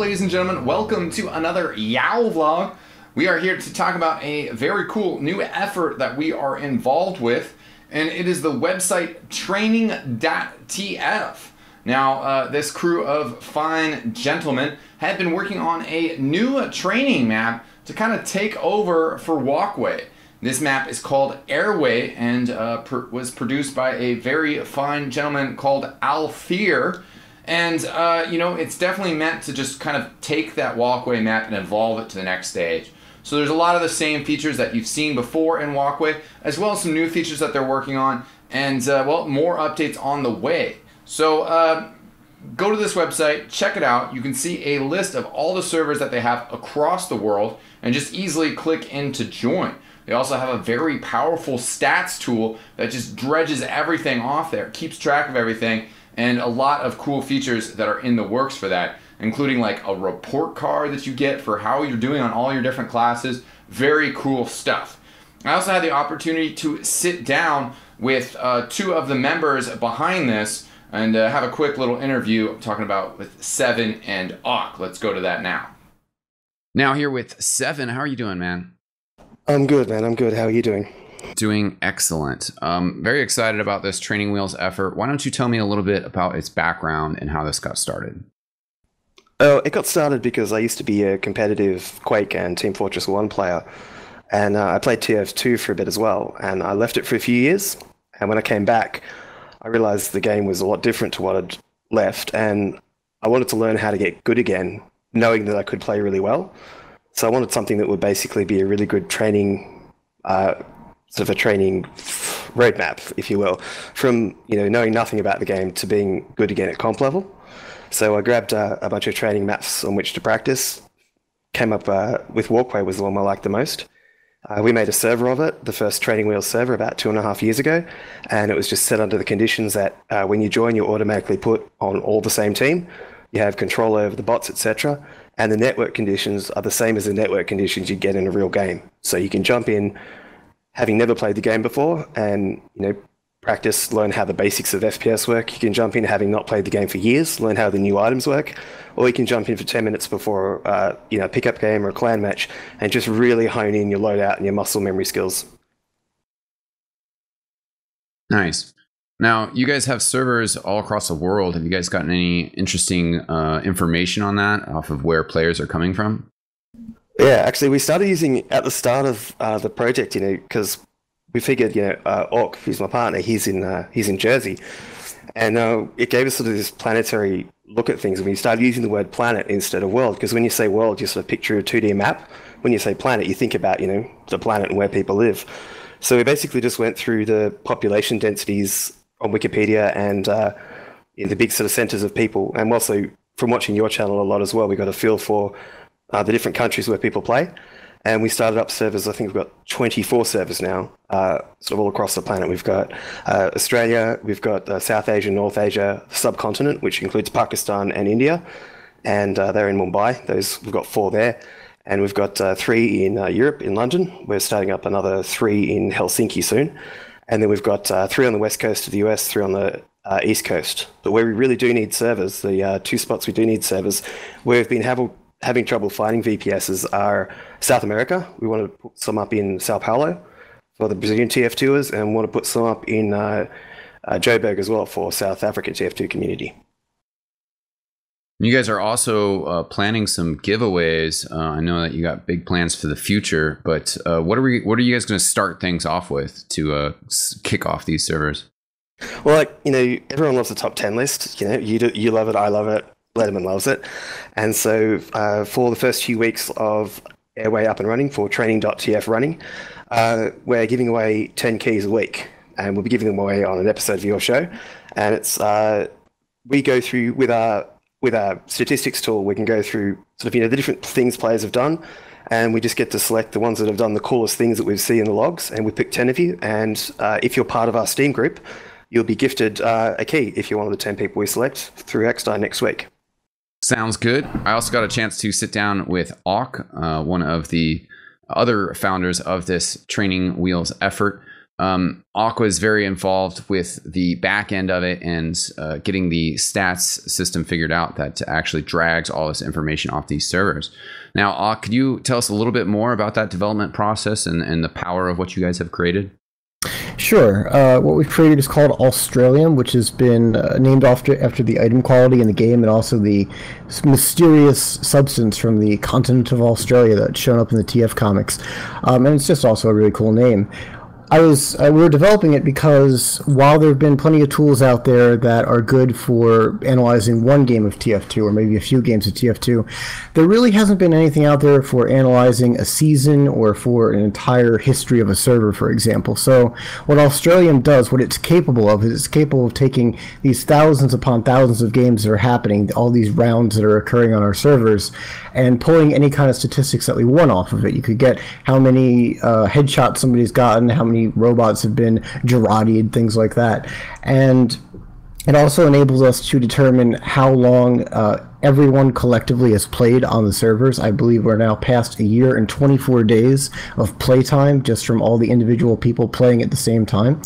ladies and gentlemen? Welcome to another YAOOOO vlog. We are here to talk about a very cool new effort that we are involved with, and it is the website Training.tf. Now, this crew of fine gentlemen had been working on a new training map to kind of take over for Walkway. This map is called Airway and was produced by a very fine gentleman called Alfier. And, you know, it's definitely meant to just kind of take that Walkway map and evolve it to the next stage. So there's a lot of the same features that you've seen before in Walkway, as well as some new features that they're working on, and, well, more updates on the way. So, go to this website, check it out. You can see a list of all the servers that they have across the world, and just easily click in to join. They also have a very powerful stats tool that just dredges everything off there, keeps track of everything, and a lot of cool features that are in the works for that, including like a report card that you get for how you're doing on all your different classes. Very cool stuff. I also had the opportunity to sit down with two of the members behind this and have a quick little interview talking about with Seven and eXtine. Let's go to that now. Now here with Seven. How are you doing, man? I'm good, man. I'm good. How are you doing? Doing excellent. Very excited about this Training Wheels effort. Why don't you tell me a little bit about its background and how this got started? Oh, it got started because I used to be a competitive Quake and Team Fortress 1 player, and I played TF2 for a bit as well, and I left it for a few years, and when I came back, I realized the game was a lot different to what I'd left, and I wanted to learn how to get good again, knowing that I could play really well. So I wanted something that would basically be a really good training sort of a training roadmap, if you will, from knowing nothing about the game to being good again at comp level. So I grabbed a bunch of training maps on which to practice. Came up with Walkway was the one I liked the most. We made a server of it, the first Training Wheels server, about 2.5 years ago, and it was just set under the conditions that when you join, you're automatically put on all the same team. You have control over the bots, etc. And the network conditions are the same as the network conditions you get in a real game. So you can jump in having never played the game before and, practice, learn how the basics of FPS work. You can jump in having not played the game for years, learn how the new items work, or you can jump in for 10 minutes before, a pickup game or a clan match and just really hone in your loadout and your muscle memory skills. Nice. Now, you guys have servers all across the world. Have you guys gotten any interesting information on that off of where players are coming from? Yeah, actually, we started using at the start of the project, because we figured, Orc, who's my partner, he's in Jersey, and it gave us sort of this planetary look at things. And we started using the word planet instead of world, because when you say world, you sort of picture a 2D map. When you say planet, you think about, the planet and where people live. So we basically just went through the population densities on Wikipedia and in the big sort of centers of people, and also from watching your channel a lot as well, we got a feel for the different countries where people play. And we started up servers. I think we've got 24 servers now, sort of all across the planet. We've got Australia, we've got South Asia, North Asia, subcontinent, which includes Pakistan and India, and they're in Mumbai. We've got 4 there, and we've got 3 in Europe, in London. We're starting up another 3 in Helsinki soon, and then we've got 3 on the west coast of the US, 3 on the east coast. But where we really do need servers, the 2 spots we do need servers, where we've been having trouble finding VPSs are South America. We want to put some up in Sao Paulo for the Brazilian TF2ers, and we want to put some up in Joburg as well for South African TF2 community. You guys are also planning some giveaways. I know that you got big plans for the future, but what are you guys going to start things off with to kick off these servers? Well, everyone loves the top 10 list. You love it, I love it. Letterman loves it. And so for the first few weeks of Airway up and running, for Training.tf running, we're giving away 10 keys a week, and we'll be giving them away on an episode of your show. And it's we go through with our statistics tool, we can go through sort of the different things players have done, and we just get to select the ones that have done the coolest things that we see in the logs, and we pick 10 of you. And if you're part of our Steam group, you'll be gifted a key if you're one of the 10 people we select through eXtine next week. Sounds good. I also got a chance to sit down with eXtine, one of the other founders of this Training Wheels effort. Aqua is very involved with the back end of it and getting the stats system figured out that actually drags all this information off these servers. Now, could you tell us a little bit more about that development process and the power of what you guys have created? Sure. What we've created is called Australium, which has been named after the item quality in the game and also the mysterious substance from the continent of Australia that's shown up in the TF comics. And it's just also a really cool name. We were developing it because while there have been plenty of tools out there that are good for analyzing one game of TF2 or maybe a few games of TF2, there really hasn't been anything out there for analyzing a season or for an entire history of a server, for example. So what Australium does, what it's capable of, is it's capable of taking these thousands upon thousands of games that are happening, all these rounds that are occurring on our servers, and pulling any kind of statistics that we want off of it. You could get how many headshots somebody's gotten, how many robots have been Gerardied, things like that. And it also enables us to determine how long everyone collectively has played on the servers. I believe we're now past a year and 24 days of playtime just from all the individual people playing at the same time.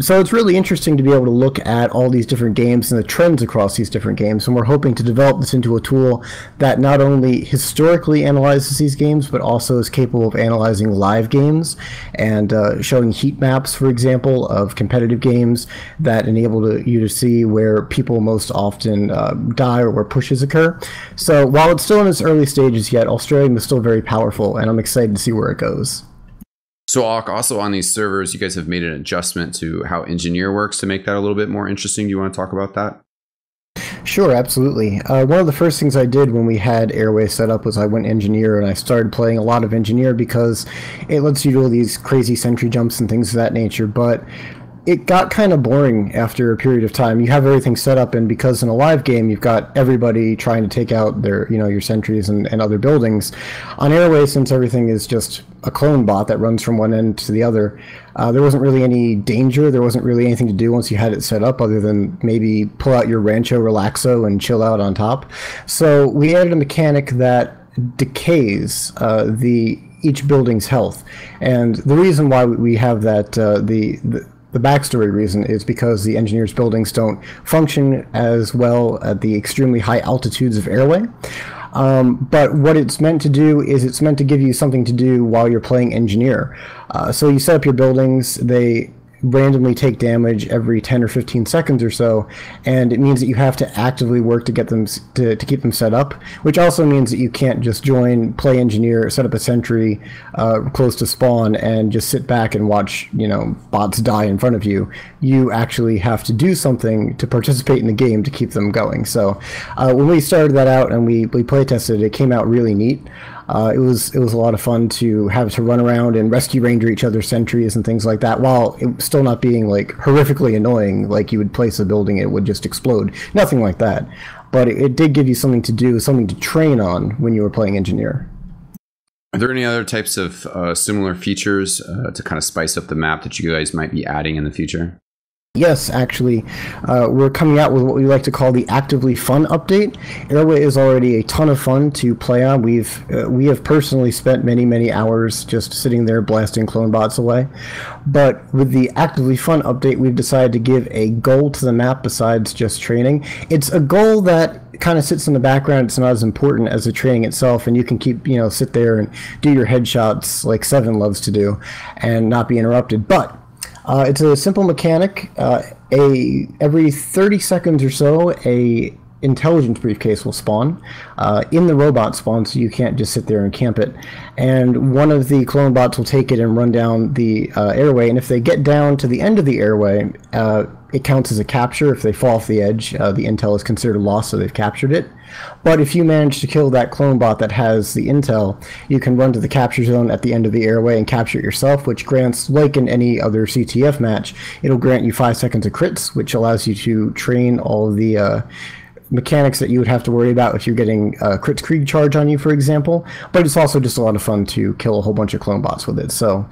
So it's really interesting to be able to look at all these different games and the trends across these different games, and we're hoping to develop this into a tool that not only historically analyzes these games, but also is capable of analyzing live games and showing heat maps, for example, of competitive games that enable you to see where people most often die or where pushes occur. So while it's still in its early stages yet, Australium is still very powerful, and I'm excited to see where it goes. So also on these servers, you guys have made an adjustment to how Engineer works to make that a little bit more interesting. Do you want to talk about that? Sure, absolutely. One of the first things I did when we had Airway set up was I went Engineer, and I started playing a lot of Engineer because it lets you do all these crazy sentry jumps and things of that nature, but it got kind of boring after a period of time. You have everything set up, and because in a live game you've got everybody trying to take out their, your sentries and other buildings. On Airway, since everything is just a clone bot that runs from one end to the other, there wasn't really any danger. There wasn't really anything to do once you had it set up other than maybe pull out your Rancho Relaxo and chill out on top. So we added a mechanic that decays each building's health. And the reason why we have that, the backstory reason is because the Engineer's buildings don't function as well at the extremely high altitudes of Airway. But what it's meant to do is it's meant to give you something to do while you're playing Engineer. So you set up your buildings, they randomly take damage every 10 or 15 seconds or so, and it means that you have to actively work to get them to keep them set up, which also means that you can't just join, play Engineer, set up a sentry close to spawn and just sit back and watch bots die in front of you. You actually have to do something to participate in the game to keep them going. So when we started that out and we play tested it, came out really neat. It was a lot of fun to have to run around and rescue ranger each other's sentries and things like that, while it still not being like horrifically annoying, like you would place a building, it would just explode. Nothing like that. But it did give you something to do, something to train on when you were playing Engineer. Are there any other types of similar features to kind of spice up the map that you guys might be adding in the future? Yes, actually, we're coming out with what we like to call the Actively Fun update. Airway is already a ton of fun to play on. We have personally spent many hours just sitting there blasting clone bots away. But with the Actively Fun update, we've decided to give a goal to the map besides just training. It's a goal that kind of sits in the background. It's not as important as the training itself, and you can keep, sit there and do your headshots like Seven loves to do and not be interrupted. But it's a simple mechanic. Every 30 seconds or so, a intelligence briefcase will spawn in the robot spawn, so you can't just sit there and camp it. And one of the clone bots will take it and run down the airway, and if they get down to the end of the airway, it counts as a capture. If they fall off the edge, the intel is considered lost, so they've captured it. But if you manage to kill that clone bot that has the intel, you can run to the capture zone at the end of the airway and capture it yourself, which grants, like in any other CTF match, it'll grant you 5 seconds of crits, which allows you to train all of the mechanics that you would have to worry about if you're getting Crits Krieg charge on you, for example. But it's also just a lot of fun to kill a whole bunch of clone bots with it. So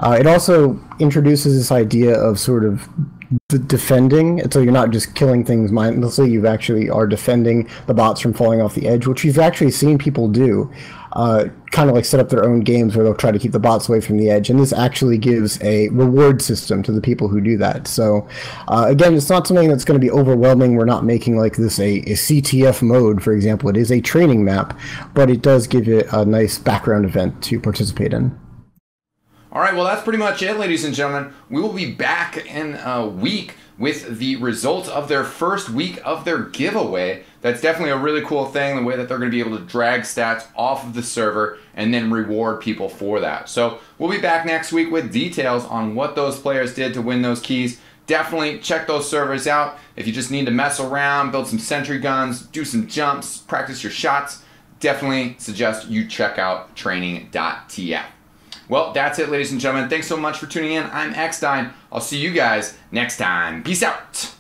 it also introduces this idea of sort of the defending, so you're not just killing things mindlessly, you actually are defending the bots from falling off the edge, which you've actually seen people do. kind of like set up their own games where they'll try to keep the bots away from the edge, and this actually gives a reward system to the people who do that. So again, it's not something that's going to be overwhelming. We're not making like this a CTF mode, for example. It is a training map, but it does give you a nice background event to participate in. All right, well, that's pretty much it, ladies and gentlemen. We will be back in a week with the results of their first week of their giveaway. That's definitely a really cool thing, the way that they're going to be able to drag stats off of the server and then reward people for that. So we'll be back next week with details on what those players did to win those keys. Definitely check those servers out. If you just need to mess around, build some sentry guns, do some jumps, practice your shots, definitely suggest you check out Training.tf. Well, that's it, ladies and gentlemen. Thanks so much for tuning in. I'm eXtine. I'll see you guys next time. Peace out.